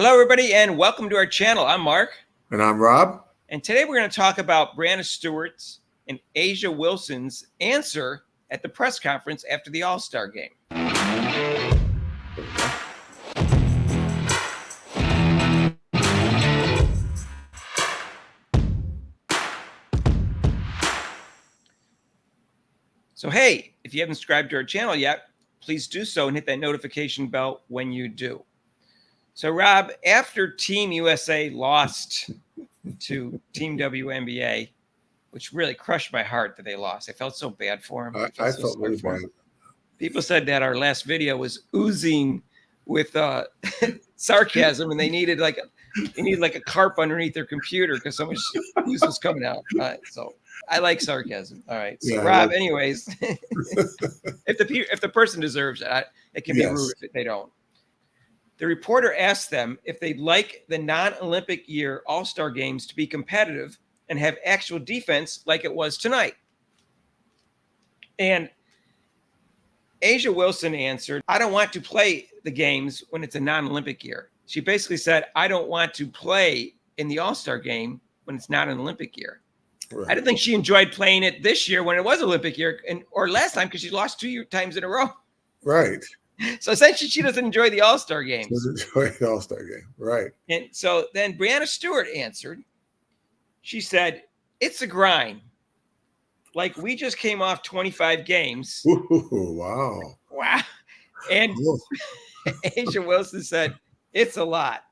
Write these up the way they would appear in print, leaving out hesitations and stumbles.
Hello, everybody, and welcome to our channel. I'm Mark. And I'm Rob. And today we're going to talk about Breanna Stewart's and A'ja Wilson's answer at the press conference after the All-Star game. So, hey, if you haven't subscribed to our channel yet, please do so and hit that notification bell when you do. So, Rob, after Team USA lost to Team WNBA, which really crushed my heart that they lost. I felt so bad for them. I felt really bad. People said that our last video was oozing with sarcasm, and they needed like a carp underneath their computer because so much ooze was coming out. So I like sarcasm. All right. So, yeah, Rob, anyways, if the person deserves it, it can be rude if they don't. The reporter asked them if they'd like the non-Olympic year All-Star games to be competitive and have actual defense like it was tonight. And A'ja Wilson answered, I don't want to play the games when it's a non-Olympic year. She basically said, I don't want to play in the All-Star game when it's not an Olympic year. Right. I didn't think she enjoyed playing it this year when it was Olympic year or last time because she lost 2 times in a row. Right. So essentially, she doesn't enjoy the All-Star games. She doesn't enjoy the All-Star game. Right. And so then Breanna Stewart answered. She said, it's a grind. Like we just came off 25 games. Ooh, wow. Wow. And A'ja Wilson said, it's a lot.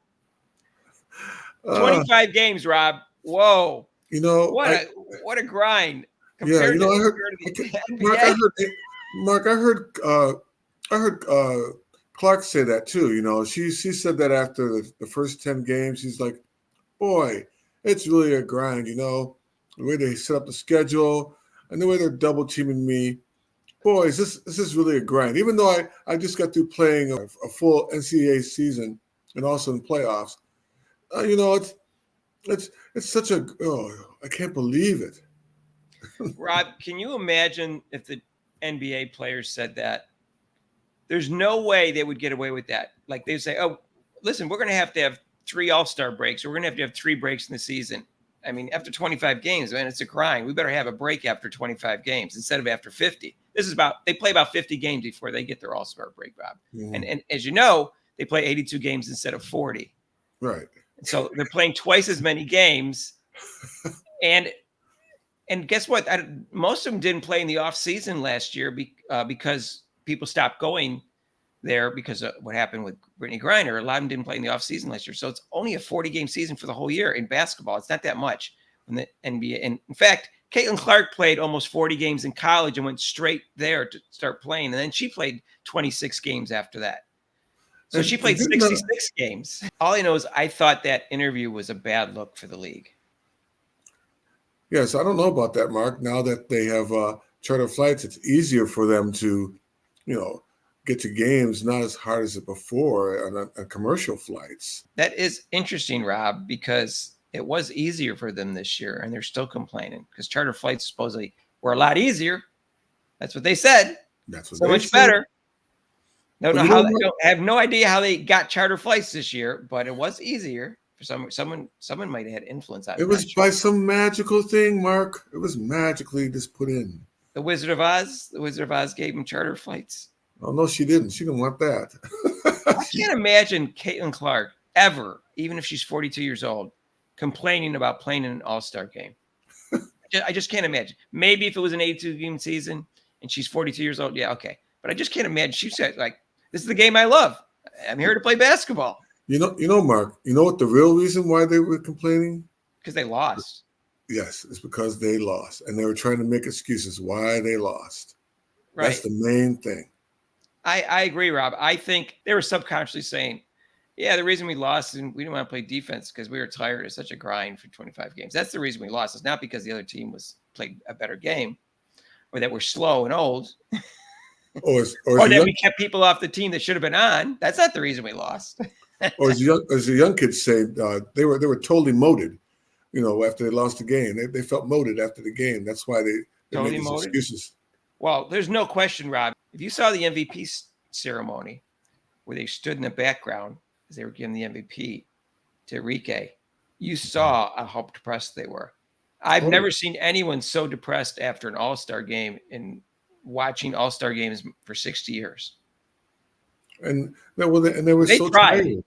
25 games, Rob. Whoa. You know, what a grind. Yeah, you know, I heard Clark say that too. You know, she said that after the first 10 games, she's like, boy, it's really a grind, you know, the way they set up the schedule and the way they're double teaming me. Boys, this is really a grind. Even though I just got through playing a full NCAA season and also in playoffs, you know, it's such a, I can't believe it. Rob, can you imagine if the NBA players said that? There's no way they would get away with that. Like they'd say, oh, listen, we're going to have 3 All-Star breaks, or we're going to have 3 breaks in the season. I mean, after 25 games, man, it's a grind. We better have a break after 25 games instead of after 50. They play about 50 games before they get their All-Star break, Rob. Mm-hmm. And as you know, they play 82 games instead of 40. Right. So they're playing twice as many games. And guess what? Most of them didn't play in the off season last year because people stopped going there because of what happened with Brittany Griner. A lot of them didn't play in the offseason last year. So it's only a 40-game season for the whole year in basketball. It's not that much in the NBA. And in fact, Caitlin Clark played almost 40 games in college and went straight there to start playing. And then she played 26 games after that. So she played 66 games. All I know is I thought that interview was a bad look for the league. Yes, I don't know about that, Mark. Now that they have charter flights, it's easier for them to, you know, get to games, not as hard as it before on commercial flights. That is interesting, Rob, because it was easier for them this year, and they're still complaining because charter flights supposedly were a lot easier. That's what they said. That's what so they much said. Better. I have no idea how they got charter flights this year, but it was easier for someone might have had influence on it. It was by some magical thing, Mark. It was magically just put in. The Wizard of Oz gave them charter flights. Oh, no, she didn't. She didn't want that. I can't imagine Caitlin Clark ever, even if she's 42 years old, complaining about playing in an All-Star game. I just can't imagine. Maybe if it was an 82-game season and she's 42 years old, yeah, okay. But I just can't imagine. She said, like, this is the game I love. I'm here to play basketball. You know, Mark, you know what the real reason why they were complaining? Because they lost. Yes, it's because they lost. And they were trying to make excuses why they lost. Right. That's the main thing. I agree, Rob. I think they were subconsciously saying, yeah, the reason we lost and we didn't want to play defense because we were tired of such a grind for 25 games. That's the reason we lost. It's not because the other team played a better game or that we're slow and old. Or that we kept people off the team that should have been on. That's not the reason we lost. Or as the young kids say, they were totally moted, you know, after they lost the game. They felt moted after the game. That's why they totally made these moted? Excuses. Well, there's no question, Rob. If you saw the MVP ceremony where they stood in the background as they were giving the MVP to Enrique, you saw how depressed they were. I've never seen anyone so depressed after an All-Star game in watching All-Star games for 60 years. And they were They so tried. tired.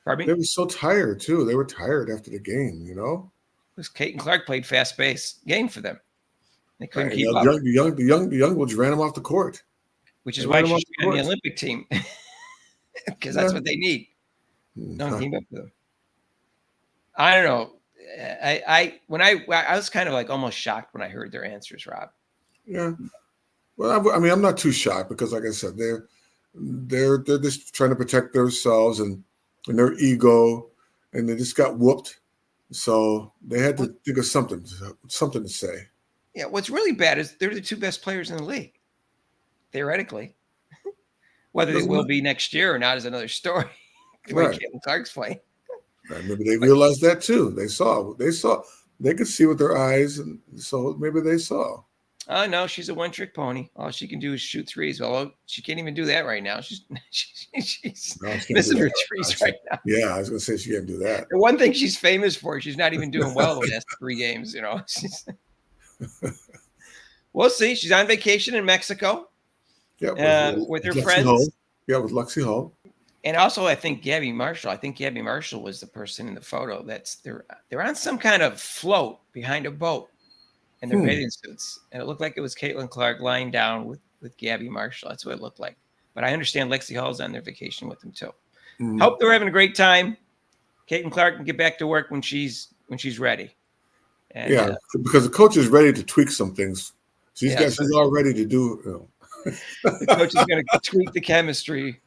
Pardon me? They were so tired too. They were tired after the game, you know. Because Caitlin Clark played fast-paced game for them. They couldn't Right. keep And up. The young ones ran them off the court. Which is why she should be on the Olympic team. Because that's what they need. Don't team up with them. I don't know. I was kind of like almost shocked when I heard their answers, Rob. Yeah. Well, I mean, I'm not too shocked because, like I said, they're just trying to protect themselves and their ego, and they just got whooped. So they had to think of something to say. Yeah. What's really bad is they're the two best players in the league, theoretically. Whether they will be next year or not is another story. The way Caitlin Clark's playing. Right. Maybe they realized that too. They could see with their eyes, and so maybe they saw. Oh no, she's a one-trick pony. All she can do is shoot threes. Well, she can't even do that right now. She's missing her threes right now. Yeah, I was gonna say she can't do that. The one thing she's famous for, she's not even doing well the last 3 games. We'll see. She's on vacation in Mexico. Yeah, with her Lexi friends. Hull. Yeah, with Lexi Hull. And also, I think Gabby Marshall was the person in the photo. They're on some kind of float behind a boat in their bathing suits, and it looked like it was Caitlin Clark lying down with Gabby Marshall. That's what it looked like. But I understand Lexi Hull's on their vacation with them too. Hope they're having a great time. Caitlin Clark can get back to work when she's ready. And, because the coach is ready to tweak some things. She's all ready to do. The coach is going to tweak the chemistry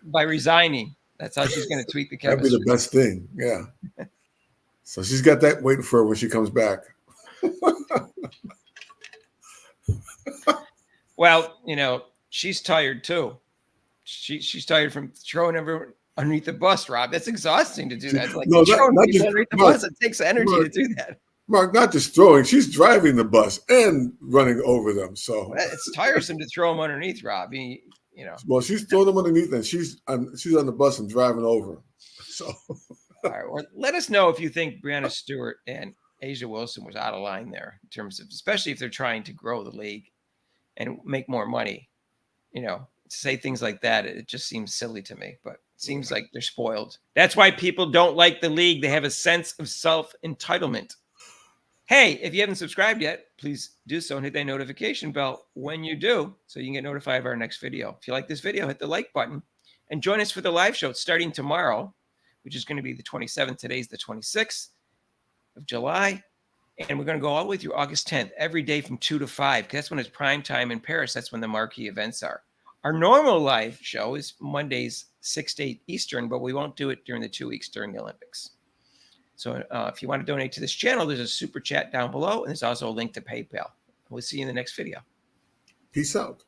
by resigning. That's how she's going to tweak the chemistry. That'd be the best thing. Yeah. So she's got that waiting for her when she comes back. Well, she's tired too. She's tired from throwing everyone underneath the bus, Rob. That's exhausting to do that. It's like throwing people underneath the bus. It takes energy to do that. Mark, not just throwing, she's driving the bus and running over them. So it's tiresome to throw them underneath, Rob. Well, she's throwing them underneath, and she's on the bus and driving over them. So, all right. Well, let us know if you think Breanna Stewart and A'ja Wilson was out of line there in terms of, especially if they're trying to grow the league and make more money. To say things like that, it just seems silly to me. But it seems like they're spoiled. That's why people don't like the league. They have a sense of self-entitlement. Hey, if you haven't subscribed yet, please do so and hit that notification bell when you do so you can get notified of our next video. If you like this video, hit the like button and join us for the live show starting tomorrow, which is going to be the 27th. Today's the 26th of July. And we're going to go all the way through August 10th, every day from 2 to 5, because that's when it's prime time in Paris. That's when the marquee events are. Our normal live show is Mondays, 6 to 8 Eastern, but we won't do it during the 2 weeks during the Olympics. So if you want to donate to this channel, there's a super chat down below, and there's also a link to PayPal. We'll see you in the next video. Peace out.